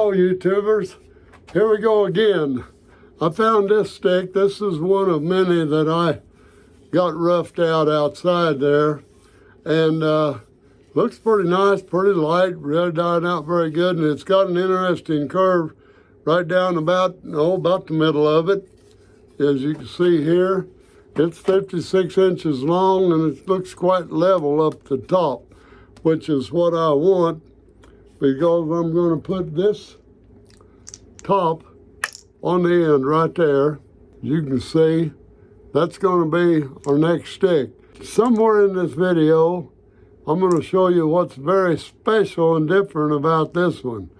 Hello YouTubers, here we go again. I found this stick. This is one of many that I got roughed out outside there, and looks pretty nice, pretty light, really dyed out very good, and it's got an interesting curve right down about the middle of it. As you can see here, it's 56 inches long and it looks quite level up the top, which is what I want, because I'm going to put this top on the end right there. You can see that's going to be our next stick. Somewhere in this video, I'm going to show you what's very special and different about this one.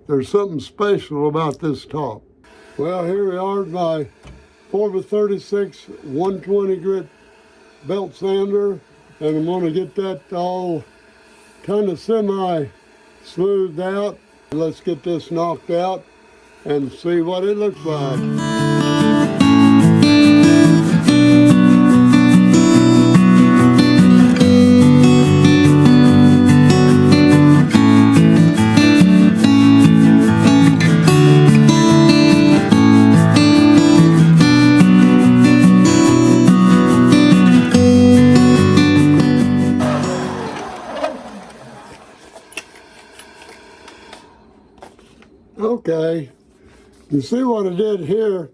There's something special about this top. Well, here we are, my 4x36 120 grit belt sander, and I'm going to get that all kind of semi smoothed out. Let's get this knocked out and see what it looks like. Okay, you see what I did here.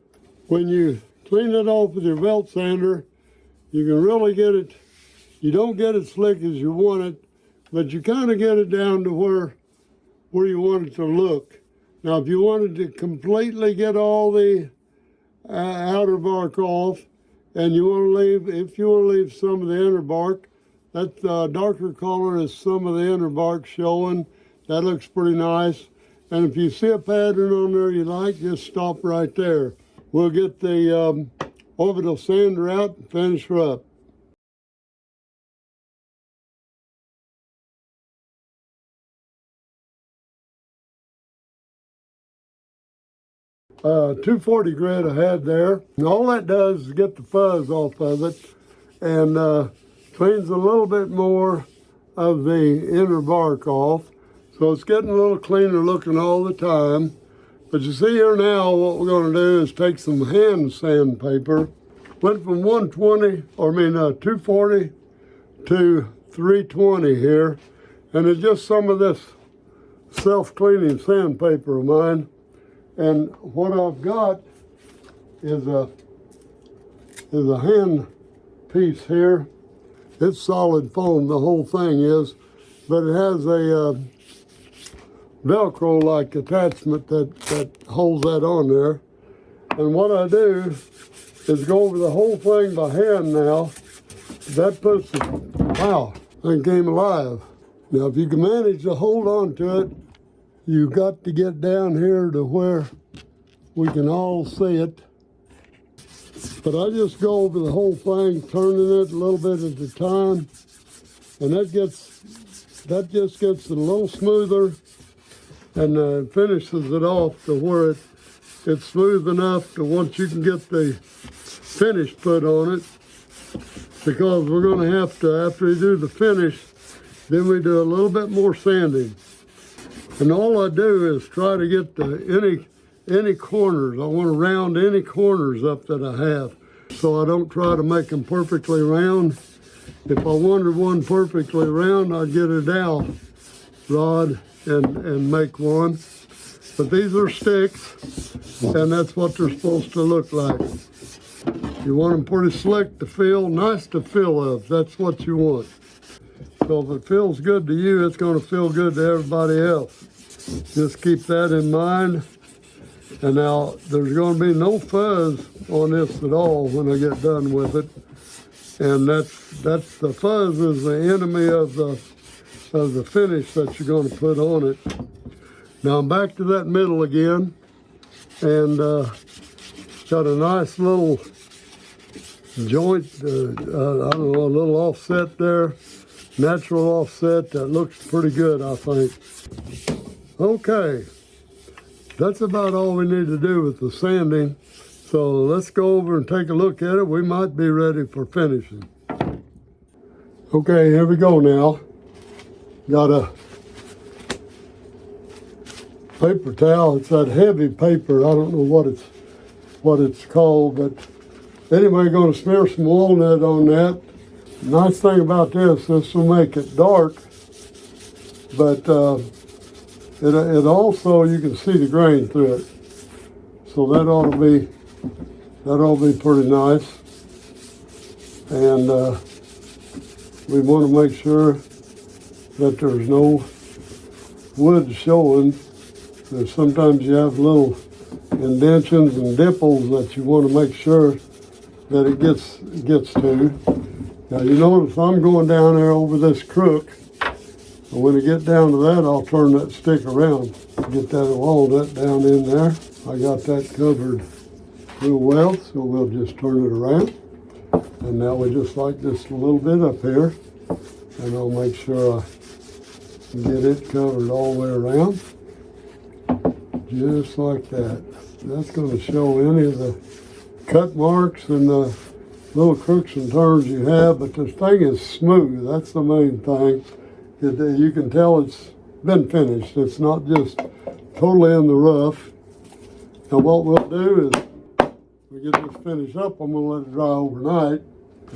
When you clean it off with your belt sander, you can really get it, you don't get it slick as you want it, but you kind of get it down to where you want it to look. Now, if you wanted to completely get all the outer bark off, and you want to leave, if you want to leave some of the inner bark, that darker color is some of the inner bark showing. That looks pretty nice. And if you see a pattern on there you like, just stop right there. We'll get the orbital sander out and finish her up. .240 grit I had there. And all that does is get the fuzz off of it and cleans a little bit more of the inner bark off. So it's getting a little cleaner looking all the time. But you see here now, what we're going to do is take some hand sandpaper. Went from 240 to 320 here. And it's just some of this self-cleaning sandpaper of mine. And what I've got is a hand piece here. It's solid foam, the whole thing is. But it has a Velcro-like attachment that holds that on there. And what I do is go over the whole thing by hand now. That puts it, wow, that came alive. Now, if you can manage to hold on to it, you've got to get down here to where we can all see it. But I just go over the whole thing, turning it a little bit at a time. And that just gets it a little smoother, and finishes it off to where it's smooth enough to once you can get the finish put on it, because we're going to have to, after we do the finish, then we do a little bit more sanding. And all I do is try to get any corners. I want to round any corners up that I have, so I don't try to make them perfectly round. If I wanted one perfectly round, I'd get a dowel rod and make one. But these are sticks, and that's what they're supposed to look like. You want them pretty slick to feel, nice to feel of. That's what you want. So if it feels good to you, it's going to feel good to everybody else. Just keep that in mind. And now there's going to be no fuzz on this at all when I get done with it. And that's the fuzz is the enemy of the finish that you're going to put on it. Now I'm back to that middle again, and got a nice little joint, I don't know, a little offset there, natural offset that looks pretty good, I think. Okay, that's about all we need to do with the sanding. So let's go over and take a look at it. We might be ready for finishing. Okay, here we go now. Got a paper towel. It's that heavy paper. I don't know what it's called, but anyway, going to smear some walnut on that. Nice thing about this will make it dark, but it also, you can see the grain through it. So that ought to be pretty nice. And we want to make sure that there's no wood showing. Sometimes you have little indentions and dimples that you want to make sure that it gets to. Now you notice I'm going down there over this crook, and when I get down to that, I'll turn that stick around, get that walnut down in there. I got that covered real well, so we'll just turn it around. And now we just like this a little bit up here, and I'll make sure I get it covered all the way around, just like that. That's going to show any of the cut marks and the little crooks and turns you have, but this thing is smooth. That's the main thing. You can tell it's been finished. It's not just totally in the rough. Now what we'll do is, we get this finished up, I'm going to let it dry overnight.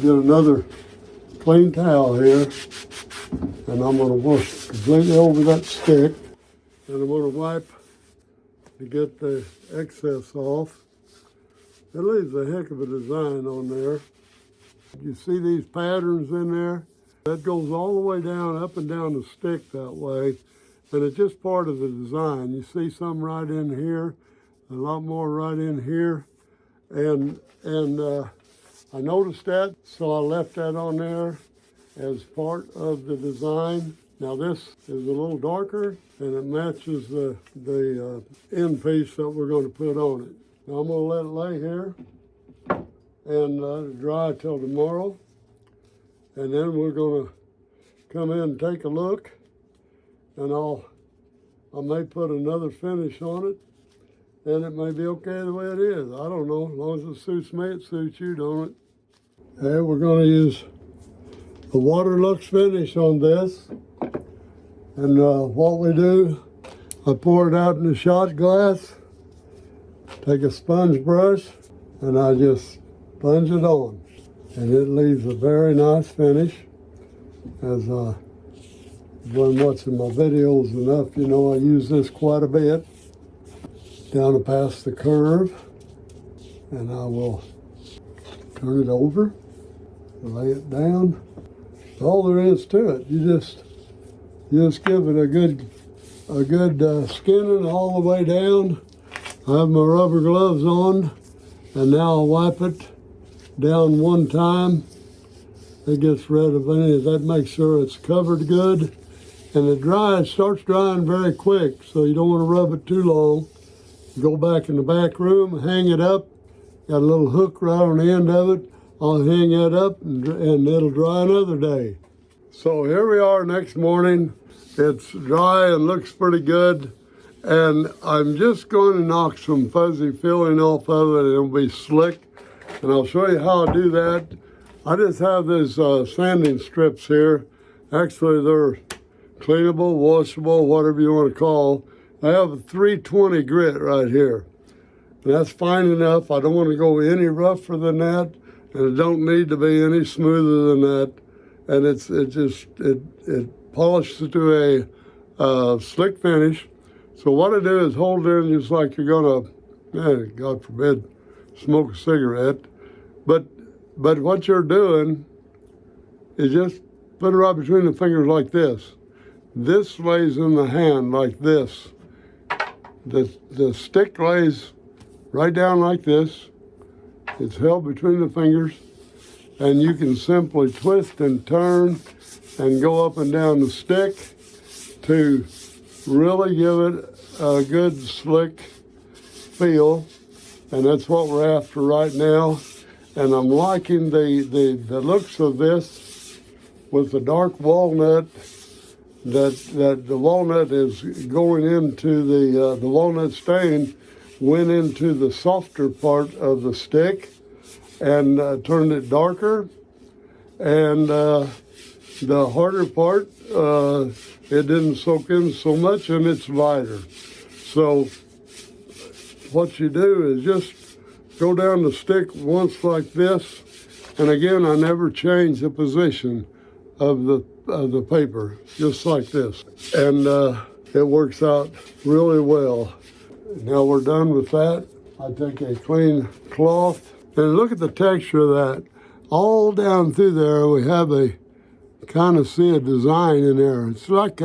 Get another clean towel here, and I'm going to wash completely over that stick, and I'm going to wipe to get the excess off. It leaves a heck of a design on there. You see these patterns in there? That goes all the way down, up and down the stick that way, and it's just part of the design. You see some right in here, a lot more right in here, and I noticed that, so I left that on there as part of the design. Now this is a little darker, and it matches the end piece that we're going to put on it. Now I'm going to let it lay here and let it dry till tomorrow, and then we're going to come in and take a look, and I may put another finish on it, and it may be okay the way it is. I don't know. As long as it suits me, it suits you, don't it? Okay, we're going to use the Waterlux finish on this. And what we do, I pour it out in a shot glass, take a sponge brush, and I just sponge it on. And it leaves a very nice finish. As I've been watching my videos enough, you know I use this quite a bit. Down past the curve, and I will turn it over, lay it down. All there is to it. You just give it a good skinning all the way down. I have my rubber gloves on, and now I'll wipe it down one time. It gets rid of any of that. Make sure it's covered good, and it starts drying very quick, so you don't want to rub it too long. Go back in the back room, hang it up. Got a little hook right on the end of it. I'll hang that up and it'll dry another day. So here we are next morning. It's dry and looks pretty good. And I'm just going to knock some fuzzy filling off of it and it'll be slick. And I'll show you how I do that. I just have these sanding strips here. Actually, they're cleanable, washable, whatever you want to call. I have a 320 grit right here. And that's fine enough. I don't want to go any rougher than that, and it don't need to be any smoother than that. And it polishes to a slick finish. So what I do is hold it in just like you're gonna, God forbid, smoke a cigarette. But what you're doing is just put it right between the fingers like this. This lays in the hand like this. The stick lays right down like this. It's held between the fingers, and you can simply twist and turn and go up and down the stick to really give it a good slick feel, and that's what we're after right now. And I'm liking the looks of this with the dark walnut. That the walnut is going into the walnut stain went into the softer part of the stick and turned it darker, and the harder part it didn't soak in so much and it's lighter. So what you do is just go down the stick once like this, and again, I never change the position of the paper, just like this, and it works out really well. Now we're done with that. I take a clean cloth, and look at the texture of that. All down through there, we have a kind of see a design in there. It's like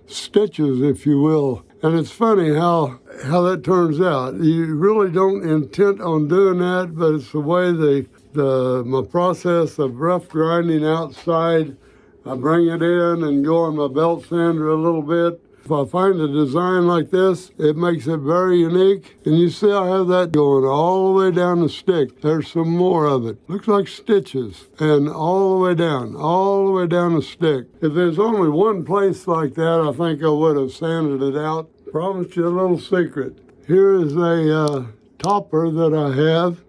stitches, if you will. And it's funny how that turns out. You really don't intend on doing that, but it's the way my process of rough grinding outside. I bring it in and go on my belt sander a little bit. If I find a design like this, it makes it very unique. And you see I have that going all the way down the stick. There's some more of it. Looks like stitches. And all the way down the stick. If there's only one place like that, I think I would have sanded it out. Promise you a little secret. Here is a topper that I have.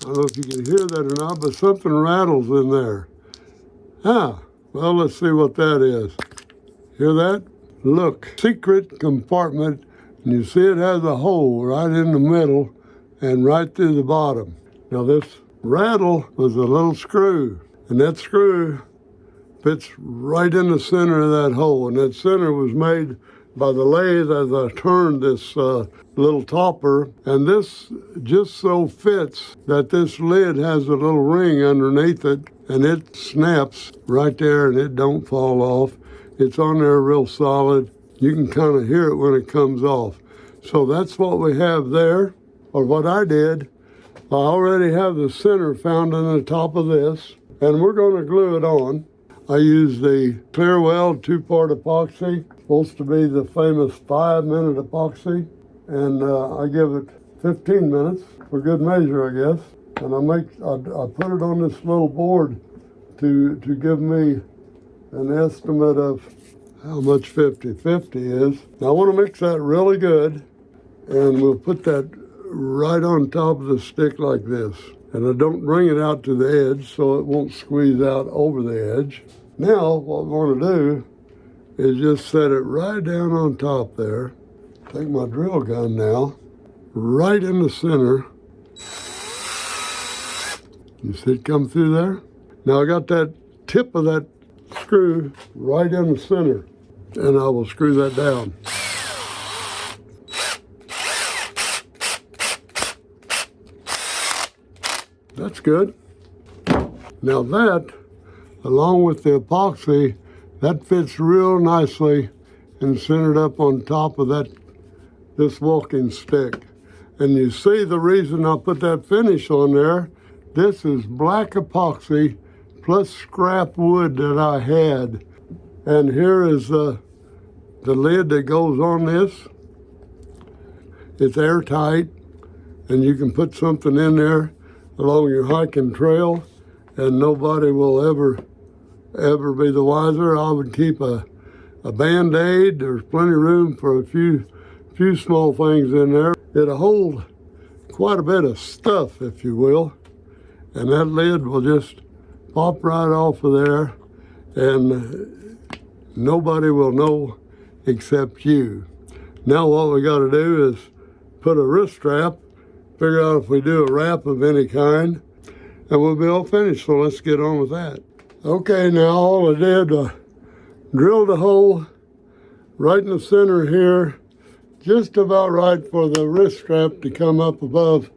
I don't know if you can hear that or not, but something rattles in there. Well, let's see what that is. Hear that? Look, secret compartment, and you see it has a hole right in the middle and right through the bottom. Now this rattle was a little screw, and that screw fits right in the center of that hole, and that center was made by the lathe as I turned this little topper, and this just so fits that this lid has a little ring underneath it, and it snaps right there and it don't fall off. It's on there real solid. You can kind of hear it when it comes off. So that's what we have there, or what I did. I already have the center found on the top of this, and we're going to glue it on. I use the Clearwell 2-part epoxy, supposed to be the famous 5-minute epoxy, and I give it 15 minutes for good measure, I guess. And I put it on this little board to give me an estimate of how much 50/50 is. Now I want to mix that really good, and we'll put that right on top of the stick like this. And I don't bring it out to the edge so it won't squeeze out over the edge. Now what we want to do is just set it right down on top there. Take my drill gun now, right in the center. You see it come through there? Now I got that tip of that screw right in the center, and I will screw that down. That's good. Now that, along with the epoxy, that fits real nicely and centered up on top of this walking stick. And you see the reason I put that finish on there. This is black epoxy plus scrap wood that I had. And here is the lid that goes on this. It's airtight, and you can put something in there along your hiking trail, and nobody will ever be the wiser. I would keep a Band-Aid. There's plenty of room for a few small things in there. It'll hold quite a bit of stuff, if you will, and that lid will just pop right off of there, and nobody will know except you. Now what we got to do is put a wrist strap, figure out if we do a wrap of any kind, and we'll be all finished. So let's get on with that. Okay, now all I did, drilled a hole right in the center here, just about right for the wrist strap to come up above,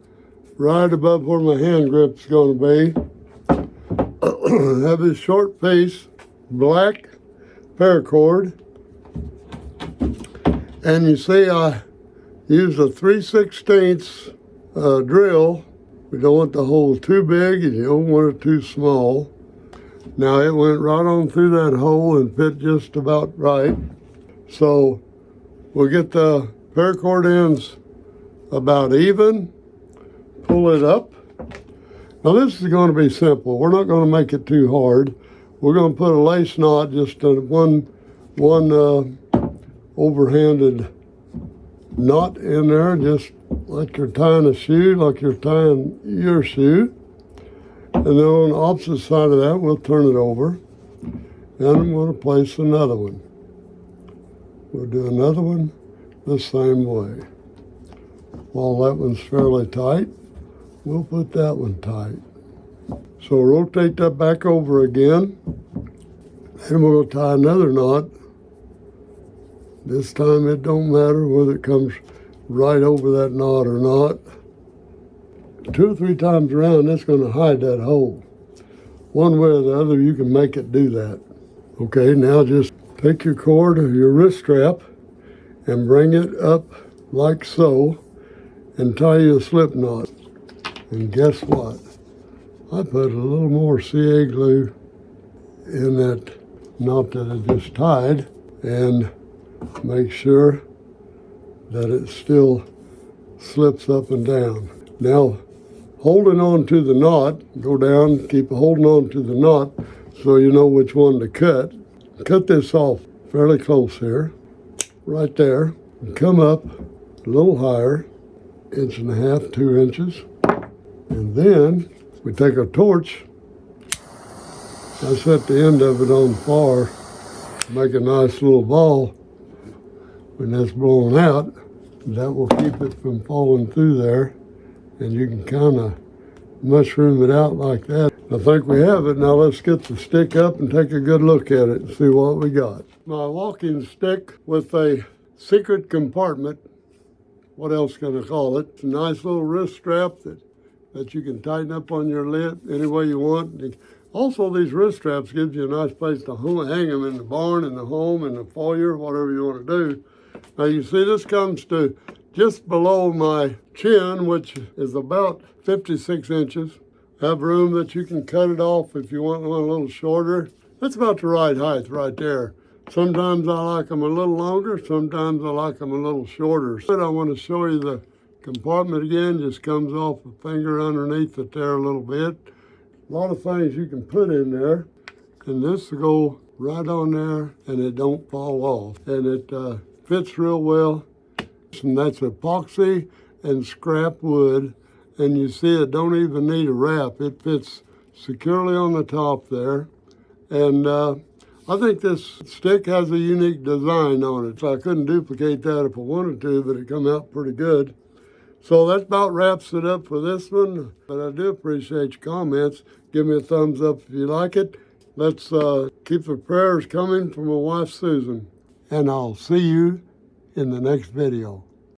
right above where my hand grip's going to be. Have this short piece, black paracord, and you see I used a 3/16 drill. We don't want the hole too big and you don't want it too small. Now it went right on through that hole and fit just about right. So we'll get the paracord ends about even, pull it up. Now this is going to be simple. We're not going to make it too hard. We're going to put a lace knot, just one overhanded knot in there, just like you're tying a shoe, like you're tying your shoe. And then on the opposite side of that, we'll turn it over. And I'm going to place another one. We'll do another one the same way. While that one's fairly tight, we'll put that one tight. So rotate that back over again, and we're going to tie another knot. This time it don't matter whether it comes right over that knot or not. 2 or 3 times around, that's going to hide that hole. One way or the other, you can make it do that. Okay, now just take your cord or your wrist strap and bring it up like so and tie you a slip knot. And guess what? I put a little more CA glue in that knot that I just tied and make sure that it still slips up and down. Now, holding on to the knot, go down, keep holding on to the knot so you know which one to cut. Cut this off fairly close here, right there, and come up a little higher, 1.5 inches, 2 inches, and then we take a torch. I set the end of it on fire, make a nice little ball. When that's blown out, that will keep it from falling through there, and you can kind of mushroom it out like that. I think we have it. Now let's get the stick up and take a good look at it and see what we got. My walking stick with a secret compartment. What else can I call it? It's a nice little wrist strap that you can tighten up on your lip any way you want. Also, these wrist straps gives you a nice place to hang them in the barn, in the home, in the foyer, whatever you want to do. Now you see this comes to just below my chin, which is about 56 inches. Have room that you can cut it off if you want one a little shorter. That's about the right height right there. Sometimes I like them a little longer, sometimes I like them a little shorter. But I want to show you the compartment again. Just comes off the finger underneath it there a little bit. A lot of things you can put in there, and this will go right on there and it don't fall off. And it fits real well. And that's epoxy and scrap wood. And you see it don't even need a wrap. It fits securely on the top there. And I think this stick has a unique design on it. So I couldn't duplicate that if I wanted to, but it come out pretty good. So that about wraps it up for this one. But I do appreciate your comments. Give me a thumbs up if you like it. Let's keep the prayers coming from my wife, Susan. And I'll see you in the next video.